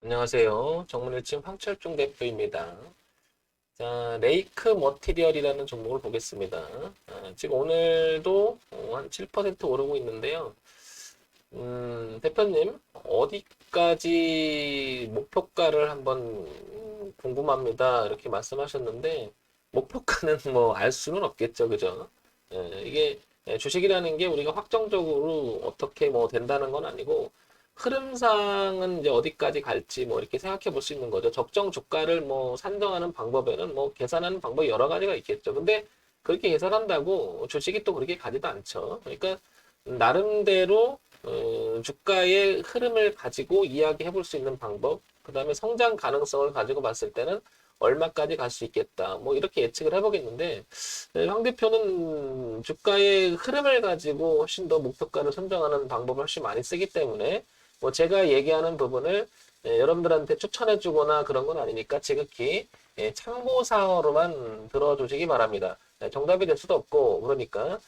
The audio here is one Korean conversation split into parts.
안녕하세요. 정문일침 황철중 대표입니다. 자, 레이크 머티리얼이라는 종목을 보겠습니다. 지금 오늘도 한 7% 오르고 있는데요. 대표님, 어디까지 목표가를 한번 궁금합니다. 이렇게 말씀하셨는데, 목표가는 뭐 알 수는 없겠죠. 그죠? 이게 주식이라는 게 우리가 확정적으로 어떻게 뭐 된다는 건 아니고, 흐름상은 이제 어디까지 갈지 뭐 이렇게 생각해 볼 수 있는 거죠. 적정 주가를 뭐 산정하는 방법에는 뭐 계산하는 방법이 여러 가지가 있겠죠. 근데 그렇게 계산한다고 주식이 또 그렇게 가지도 않죠. 그러니까 나름대로 주가의 흐름을 가지고 이야기해 볼 수 있는 방법, 그 다음에 성장 가능성을 가지고 봤을 때는 얼마까지 갈 수 있겠다. 뭐 이렇게 예측을 해보겠는데, 황 대표는 주가의 흐름을 가지고 훨씬 더 목표가를 선정하는 방법을 훨씬 많이 쓰기 때문에, 뭐 제가 얘기하는 부분을 여러분들한테 추천해 주거나 그런 건 아니니까 지극히 참고사항으로만 들어주시기 바랍니다. 정답이 될 수도 없고, 그러니까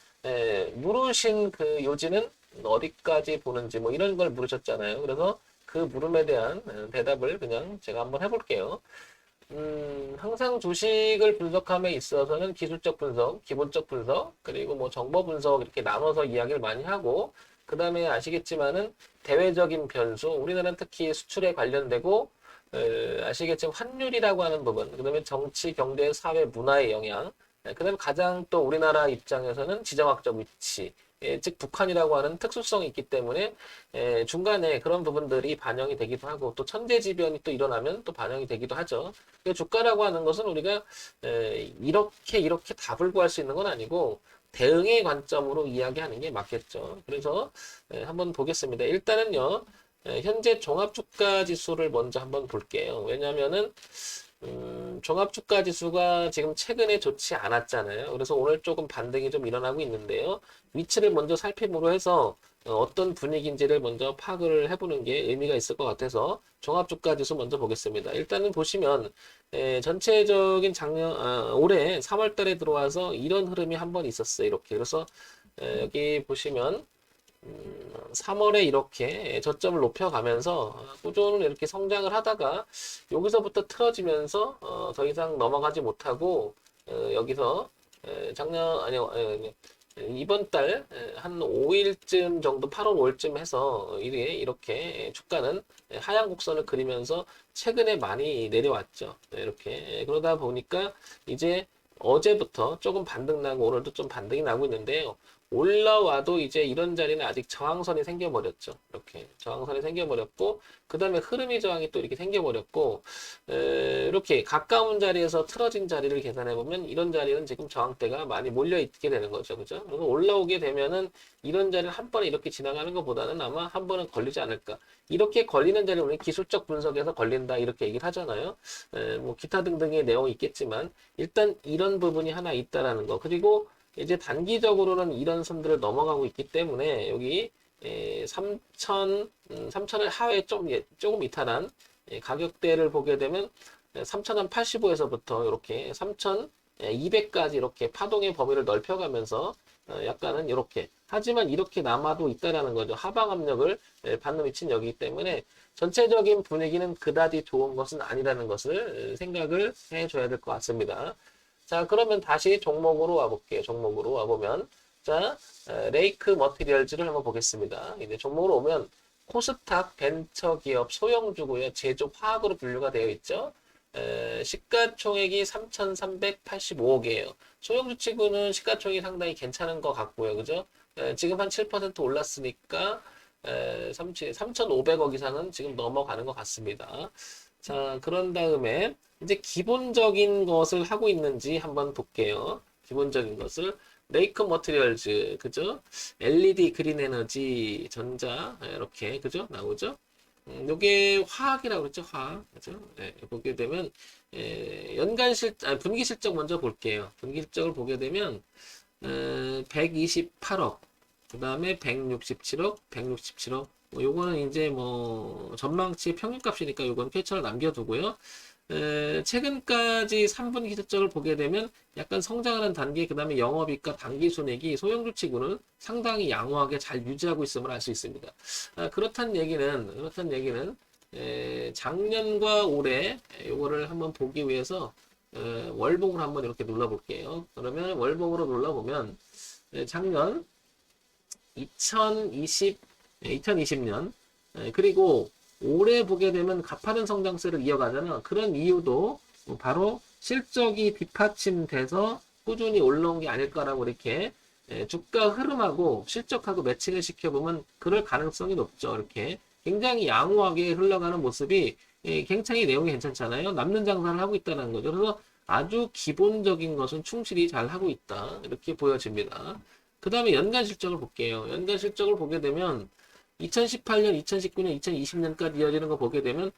물으신 그 요지는 어디까지 보는지 뭐 이런 걸 물으셨잖아요. 그래서 그 물음에 대한 대답을 그냥 제가 한번 해볼게요. 항상 주식을 분석함에 있어서는 기술적 분석, 기본적 분석, 그리고 뭐 정보 분석 이렇게 나눠서 이야기를 많이 하고, 그 다음에 아시겠지만은 대외적인 변수, 우리나라는 특히 수출에 관련되고, 아시겠지만 환율이라고 하는 부분, 그 다음에 정치, 경제, 사회, 문화의 영향, 그 다음에 가장 또 우리나라 입장에서는 지정학적 위치, 즉 북한이라고 하는 특수성이 있기 때문에 중간에 그런 부분들이 반영이 되기도 하고 또 천재지변이 또 일어나면 또 반영이 되기도 하죠. 주가라고 하는 것은 우리가 이렇게 답을 구할 수 있는 건 아니고 대응의 관점으로 이야기하는 게 맞겠죠. 그래서 한번 보겠습니다. 일단은요, 현재 종합주가 지수를 먼저 한번 볼게요. 왜냐하면은 종합주가 지수가 지금 최근에 좋지 않았잖아요. 그래서 오늘 조금 반등이 좀 일어나고 있는데요. 위치를 먼저 살핌으로 해서 어떤 분위기인지를 먼저 파악을 해보는 게 의미가 있을 것 같아서 종합주가 지수 먼저 보겠습니다. 일단은 보시면 전체적인 올해 3월 달에 들어와서 이런 흐름이 한번 있었어요. 이렇게. 그래서 여기 보시면 3월에 이렇게 저점을 높여가면서 꾸준히 이렇게 성장을 하다가 여기서부터 틀어지면서 더 이상 넘어가지 못하고 여기서 작년 아니요 이번 달 한 5일쯤 정도 8월 5일쯤 해서 이렇게 주가는 하향 곡선을 그리면서 최근에 많이 내려왔죠. 이렇게 그러다 보니까 이제 어제부터 조금 반등 나고 오늘도 좀 반등이 나고 있는데요. 올라와도 이제 이런 자리는 아직 저항선이 생겨버렸죠. 이렇게 저항선이 생겨버렸고 그 다음에 흐름이 저항이 또 이렇게 생겨버렸고 이렇게 가까운 자리에서 틀어진 자리를 계산해 보면 이런 자리는 지금 저항대가 많이 몰려 있게 되는 거죠. 그죠? 그래서 올라오게 되면은 이런 자리를 한 번에 이렇게 지나가는 것보다는 아마 한 번은 걸리지 않을까. 이렇게 걸리는 자리를 우리 기술적 분석에서 걸린다 이렇게 얘기를 하잖아요. 뭐 기타 등등의 내용이 있겠지만 일단 이런 부분이 하나 있다라는 거. 그리고 이제 단기적으로는 이런 선들을 넘어가고 있기 때문에 여기 3천을 하회 조금 이탈한 가격대를 보게 되면 3,085에서부터 이렇게 3,200까지 이렇게 파동의 범위를 넓혀가면서 약간은 이렇게 하지만 이렇게 남아도 있다라는 거죠. 하방 압력을 받는 위치는 여기기 때문에 전체적인 분위기는 그다지 좋은 것은 아니라는 것을 생각을 해줘야 될 것 같습니다. 자, 그러면 다시 종목으로 와볼게요. 종목으로 와보면. 자, 레이크 머티리얼즈를 한번 보겠습니다. 이제 종목으로 오면 코스닥 벤처기업 소형주고요. 제조 화학으로 분류가 되어 있죠. 시가총액이 3,385억이에요. 소형주 치고는 시가총액이 상당히 괜찮은 것 같고요. 그죠? 지금 한 7% 올랐으니까 3,500억 이상은 지금 넘어가는 것 같습니다. 자, 그런 다음에 이제 기본적인 것을 하고 있는지 한번 볼게요. 기본적인 것을. 레이크 머티리얼즈, 그죠? LED 그린 에너지, 전자, 이렇게, 그죠? 나오죠? 요게 화학이라고 그랬죠? 화학. 그죠? 네, 보게 되면, 분기 실적 먼저 볼게요. 분기 실적을 보게 되면, 128억, 그 다음에 167억, 167억. 요거는 이제 뭐, 전망치 평균값이니까 요건 퀘처를 남겨두고요. 최근까지 3분기 실적을 보게 되면 약간 성장하는 단계, 그 다음에 영업이익과 당기순이익이 소형주치고는 상당히 양호하게 잘 유지하고 있음을 알 수 있습니다. 그렇다는 얘기는 작년과 올해 요거를 한번 보기 위해서 월봉을 한번 이렇게 눌러볼게요. 그러면 월봉으로 눌러보면 작년 2020년 그리고 올해 보게 되면 가파른 성장세를 이어가잖아. 그런 이유도 바로 실적이 뒷받침돼서 꾸준히 올라온 게 아닐까라고 이렇게 주가 흐름하고 실적하고 매칭을 시켜보면 그럴 가능성이 높죠. 이렇게 굉장히 양호하게 흘러가는 모습이 굉장히 내용이 괜찮잖아요. 남는 장사를 하고 있다는 거죠. 그래서 아주 기본적인 것은 충실히 잘 하고 있다. 이렇게 보여집니다. 그 다음에 연간 실적을 볼게요. 연간 실적을 보게 되면 2018년, 2019년, 2020년까지 이어지는 거 보게 되면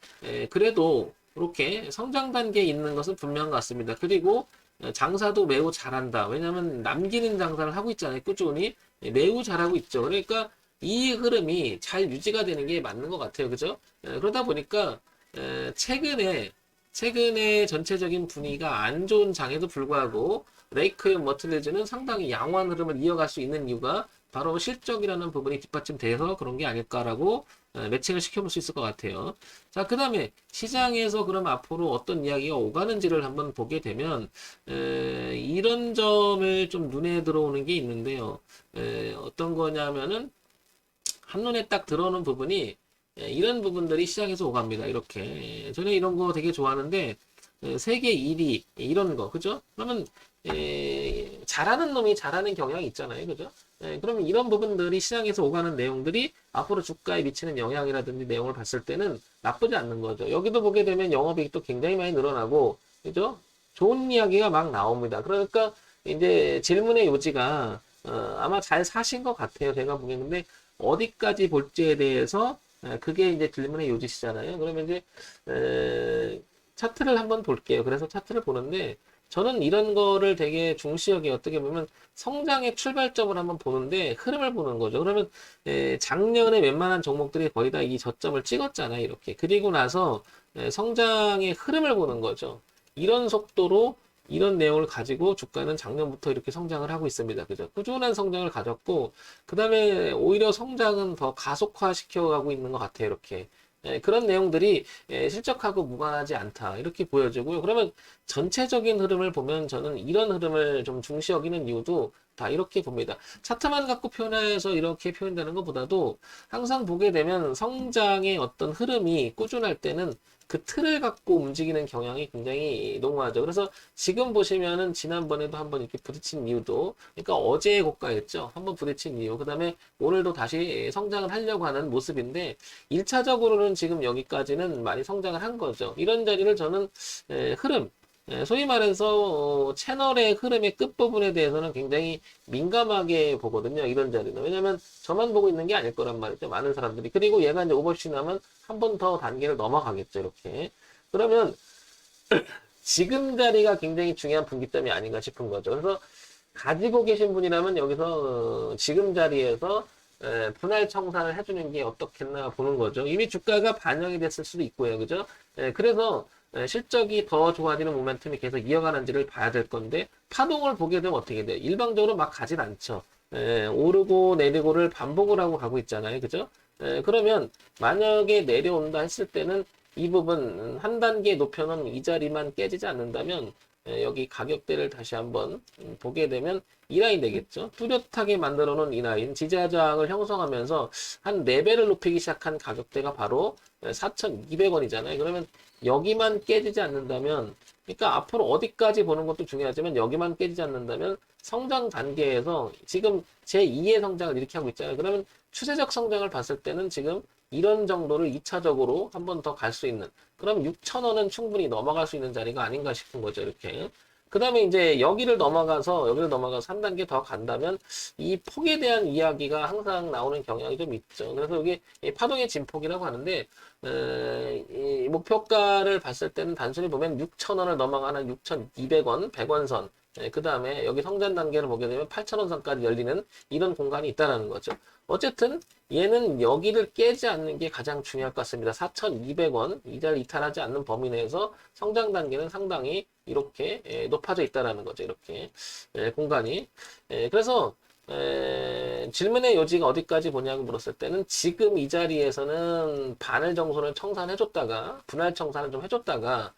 그래도 이렇게 성장 단계에 있는 것은 분명한 것 같습니다. 그리고 장사도 매우 잘한다. 왜냐하면 남기는 장사를 하고 있잖아요. 꾸준히 매우 잘하고 있죠. 그러니까 이 흐름이 잘 유지가 되는 게 맞는 것 같아요. 그죠? 그러다 보니까 최근에 전체적인 분위기가 안 좋은 장에도 불구하고 레이크앤 머틀리즈는 상당히 양호한 흐름을 이어갈 수 있는 이유가 바로 실적이라는 부분이 뒷받침돼서 그런 게 아닐까라고 매칭을 시켜볼 수 있을 것 같아요. 자, 그 다음에 시장에서 그럼 앞으로 어떤 이야기가 오가는지를 한번 보게 되면 이런 점을 좀 눈에 들어오는 게 있는데요. 어떤 거냐면은 한눈에 딱 들어오는 부분이 이런 부분들이 시장에서 오갑니다. 이렇게 저는 이런 거 되게 좋아하는데 세계 1위 이런 거 그죠? 그러면 잘하는 놈이 잘하는 경향이 있잖아요. 그죠? 그러면 이런 부분들이 시장에서 오가는 내용들이 앞으로 주가에 미치는 영향이라든지 내용을 봤을 때는 나쁘지 않는 거죠. 여기도 보게 되면 영업이익도 굉장히 많이 늘어나고 그죠? 좋은 이야기가 막 나옵니다. 그러니까 이제 질문의 요지가 아마 잘 사신 것 같아요. 제가 보기엔. 근데 어디까지 볼지에 대해서 그게 이제 질문의 요지시잖아요. 그러면 이제 차트를 한번 볼게요. 그래서 차트를 보는데 저는 이런 거를 되게 중시하게 어떻게 보면 성장의 출발점을 한번 보는데 흐름을 보는 거죠. 그러면 작년에 웬만한 종목들이 거의 다 이 저점을 찍었잖아요. 이렇게. 그리고 나서 성장의 흐름을 보는 거죠. 이런 속도로 이런 내용을 가지고 주가는 작년부터 이렇게 성장을 하고 있습니다. 그죠? 꾸준한 성장을 가졌고, 그 다음에 오히려 성장은 더 가속화 시켜가고 있는 것 같아요. 이렇게. 그런 내용들이 실적하고 무관하지 않다. 이렇게 보여지고요. 그러면 전체적인 흐름을 보면 저는 이런 흐름을 좀 중시 여기는 이유도 다 이렇게 봅니다. 차트만 갖고 표현해서 이렇게 표현되는 것보다도 항상 보게 되면 성장의 어떤 흐름이 꾸준할 때는 그 틀을 갖고 움직이는 경향이 굉장히 농후하죠. 그래서 지금 보시면은 지난번에도 한번 이렇게 부딪힌 이유도, 그러니까 어제의 고가였죠. 한번 부딪힌 이유. 그 다음에 오늘도 다시 성장을 하려고 하는 모습인데, 1차적으로는 지금 여기까지는 많이 성장을 한 거죠. 이런 자리를 저는 흐름, 소위 말해서 채널의 흐름의 끝부분에 대해서는 굉장히 민감하게 보거든요. 이런 자리는. 왜냐면 저만 보고 있는 게 아닐 거란 말이죠. 많은 사람들이. 그리고 얘가 이제 오버슛 나면 한 번 더 단계를 넘어가겠죠. 이렇게. 그러면 지금 자리가 굉장히 중요한 분기점이 아닌가 싶은 거죠. 그래서 가지고 계신 분이라면 여기서 지금 자리에서 분할 청산을 해주는 게 어떻겠나 보는 거죠. 이미 주가가 반영이 됐을 수도 있고요. 그죠? 그래서 실적이 더 좋아지는 모멘텀이 계속 이어가는지를 봐야 될 건데 파동을 보게 되면 어떻게 돼요? 일방적으로 막 가진 않죠. 오르고 내리고를 반복을 하고 가고 있잖아요. 그죠? 그러면 만약에 내려온다 했을 때는 이 부분 한 단계 높여놓은 이 자리만 깨지지 않는다면 여기 가격대를 다시 한번 보게 되면 이 라인 되겠죠. 뚜렷하게 만들어 놓은 이 라인 지지저항을 형성하면서 한 4배를 높이기 시작한 가격대가 바로 4,200원이잖아요. 그러면 여기만 깨지지 않는다면 그러니까 앞으로 어디까지 보는 것도 중요하지만 여기만 깨지지 않는다면 성장 단계에서 지금 제2의 성장을 이렇게 하고 있잖아요. 그러면 추세적 성장을 봤을 때는 지금 이런 정도를 2차적으로 한 번 더 갈 수 있는 그럼 6,000원은 충분히 넘어갈 수 있는 자리가 아닌가 싶은 거죠. 이렇게. 그 다음에 이제 여기를 넘어가서 한 단계 더 간다면 이 폭에 대한 이야기가 항상 나오는 경향이 좀 있죠. 그래서 이게 파동의 진폭이라고 하는데 이 목표가를 봤을 때는 단순히 보면 6,000원을 넘어가는 6,200원, 100원 선 그 다음에 여기 성장 단계를 보게 되면 8,000원 선까지 열리는 이런 공간이 있다는 거죠. 어쨌든 얘는 여기를 깨지 않는 게 가장 중요할 것 같습니다. 4,200원 이자를 이탈하지 않는 범위 내에서 성장 단계는 상당히 이렇게 높아져 있다는 거죠. 이렇게 공간이. 그래서 질문의 요지가 어디까지 보냐고 물었을 때는 지금 이 자리에서는 바늘 정도는 청산해줬다가 분할 청산을 좀 해줬다가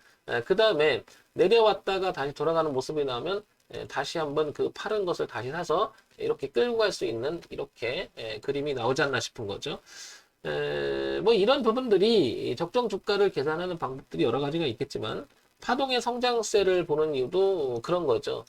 그 다음에 내려왔다가 다시 돌아가는 모습이 나오면 다시 한번 그 파른 것을 다시 사서 이렇게 끌고 갈 수 있는 이렇게 그림이 나오지 않나 싶은 거죠. 뭐 이런 부분들이 적정 주가를 계산하는 방법들이 여러 가지가 있겠지만 파동의 성장세를 보는 이유도 그런 거죠.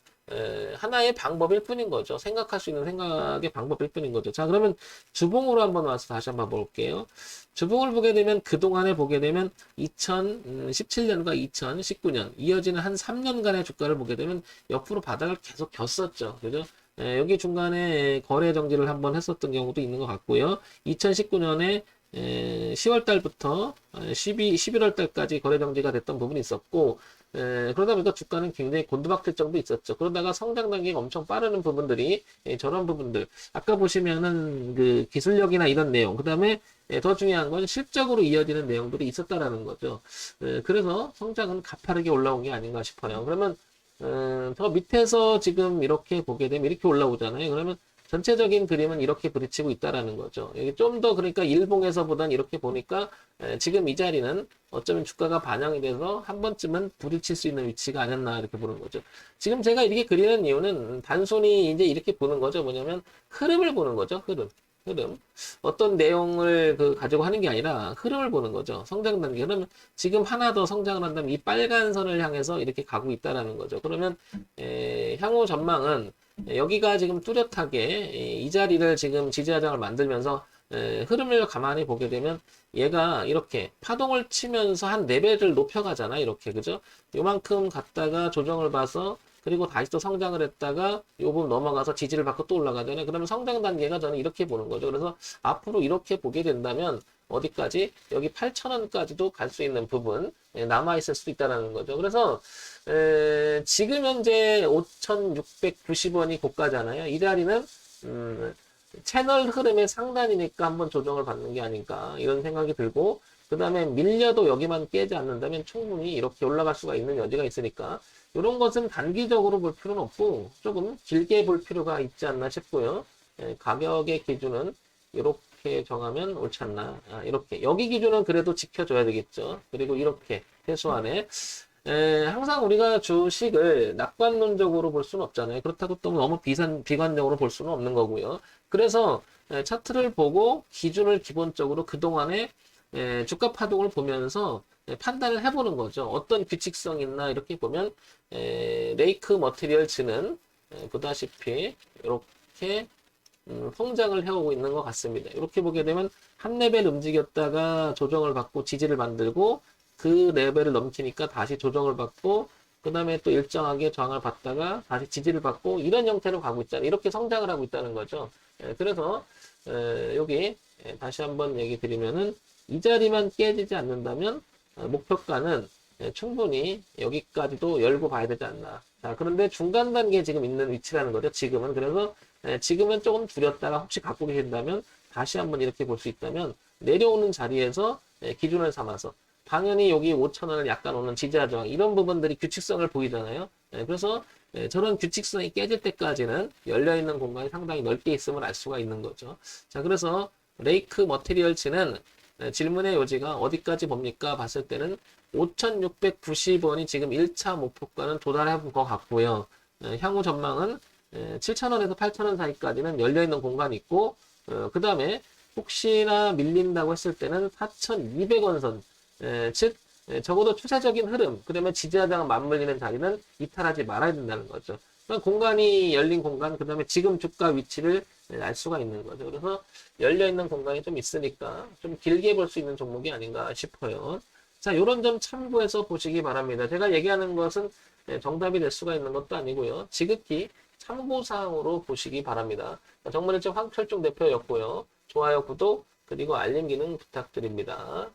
하나의 방법일 뿐인 거죠. 생각할 수 있는 생각의 방법일 뿐인 거죠. 자, 그러면 주봉으로 한번 와서 다시 한번 볼게요. 주봉을 보게 되면 그동안에 보게 되면 2017년과 2019년 이어지는 한 3년간의 주가를 보게 되면 옆으로 바닥을 계속 겼었죠. 그죠? 여기 중간에 거래 정지를 한번 했었던 경우도 있는 것 같고요. 2019년에 10월 달부터 11월 달까지 거래 정지가 됐던 부분이 있었고, 그러다 보니까 주가는 굉장히 곤두박질 정도 있었죠. 그러다가 성장 단계가 엄청 빠르는 부분들이, 저런 부분들. 아까 보시면은 그 기술력이나 이런 내용, 그 다음에 더 중요한 건 실적으로 이어지는 내용들이 있었다라는 거죠. 그래서 성장은 가파르게 올라온 게 아닌가 싶어요. 그러면 더 밑에서 지금 이렇게 보게 되면 이렇게 올라오잖아요. 그러면 전체적인 그림은 이렇게 부딪히고 있다라는 거죠. 여기 좀 더 그러니까 일봉에서보단 이렇게 보니까 지금 이 자리는 어쩌면 주가가 반영이 돼서 한 번쯤은 부딪힐 수 있는 위치가 아니었나 이렇게 보는 거죠. 지금 제가 이렇게 그리는 이유는 단순히 이제 이렇게 보는 거죠. 뭐냐면 흐름을 보는 거죠. 흐름. 어떤 내용을 가지고 하는 게 아니라 흐름을 보는 거죠. 성장 단계. 그러면 지금 하나 더 성장을 한다면 이 빨간 선을 향해서 이렇게 가고 있다라는 거죠. 그러면 향후 전망은 여기가 지금 뚜렷하게 이 자리를 지금 지지하장을 만들면서 흐름을 가만히 보게 되면 얘가 이렇게 파동을 치면서 한 4배를 높여가잖아. 이렇게. 그죠? 요만큼 갔다가 조정을 봐서 그리고 다시 또 성장을 했다가 요 부분 넘어가서 지지를 받고 또 올라가잖아요. 그러면 성장 단계가 저는 이렇게 보는 거죠. 그래서 앞으로 이렇게 보게 된다면 어디까지? 여기 8,000원까지도 갈 수 있는 부분 남아있을 수 있다는 거죠. 그래서 지금 현재 5,690원이 고가잖아요. 이 자리는 채널 흐름의 상단이니까 한번 조정을 받는 게 아닐까 이런 생각이 들고 그 다음에 밀려도 여기만 깨지 않는다면 충분히 이렇게 올라갈 수가 있는 여지가 있으니까 이런 것은 단기적으로 볼 필요는 없고 조금 길게 볼 필요가 있지 않나 싶고요. 가격의 기준은 이렇게 정하면 옳지 않나. 이렇게 여기 기준은 그래도 지켜줘야 되겠죠. 그리고 이렇게 최소한의 항상 우리가 주식을 낙관론적으로 볼 수는 없잖아요. 그렇다고 또 너무 비관적으로 볼 수는 없는 거고요. 그래서 차트를 보고 기준을 기본적으로 그동안의 주가 파동을 보면서 판단을 해보는 거죠. 어떤 규칙성이 있나 이렇게 보면 레이크 머티리얼즈는 보다시피 이렇게 성장을 해오고 있는 것 같습니다. 이렇게 보게 되면 한 레벨 움직였다가 조정을 받고 지지를 만들고 그 레벨을 넘기니까 다시 조정을 받고 그 다음에 또 일정하게 저항을 받다가 다시 지지를 받고 이런 형태로 가고 있잖아요. 이렇게 성장을 하고 있다는 거죠. 그래서 여기 다시 한번 얘기 드리면은 이 자리만 깨지지 않는다면 목표가는 충분히 여기까지도 열고 봐야 되지 않나. 자, 그런데 중간 단계에 지금 있는 위치라는 거죠. 지금은. 그래서 지금은 조금 줄였다가 혹시 갖고 계신다면 다시 한번 이렇게 볼 수 있다면 내려오는 자리에서 기준을 삼아서 당연히 여기 5,000원을 약간 오는 지지하 저항 이런 부분들이 규칙성을 보이잖아요. 그래서 저런 규칙성이 깨질 때까지는 열려있는 공간이 상당히 넓게 있음을 알 수가 있는 거죠. 자, 그래서 레이크 머티리얼즈는 질문의 요지가 어디까지 봅니까? 봤을 때는 5,690원이 지금 1차 목표가는 도달해 본 것 같고요. 향후 전망은 7,000원에서 8,000원 사이까지는 열려있는 공간이 있고 그 다음에 혹시나 밀린다고 했을 때는 4,200원 선 즉 적어도 추세적인 흐름 그러면 지지하다가 맞물리는 자리는 이탈하지 말아야 된다는 거죠. 그러니까 공간이 열린 공간 그 다음에 지금 주가 위치를 알 수가 있는 거죠. 그래서 열려있는 공간이 좀 있으니까 좀 길게 볼 수 있는 종목이 아닌가 싶어요. 자, 요런 점 참고해서 보시기 바랍니다. 제가 얘기하는 것은 정답이 될 수가 있는 것도 아니고요. 지극히 참고사항으로 보시기 바랍니다. 정문일책 황철중 대표였고요. 좋아요, 구독, 그리고 알림 기능 부탁드립니다.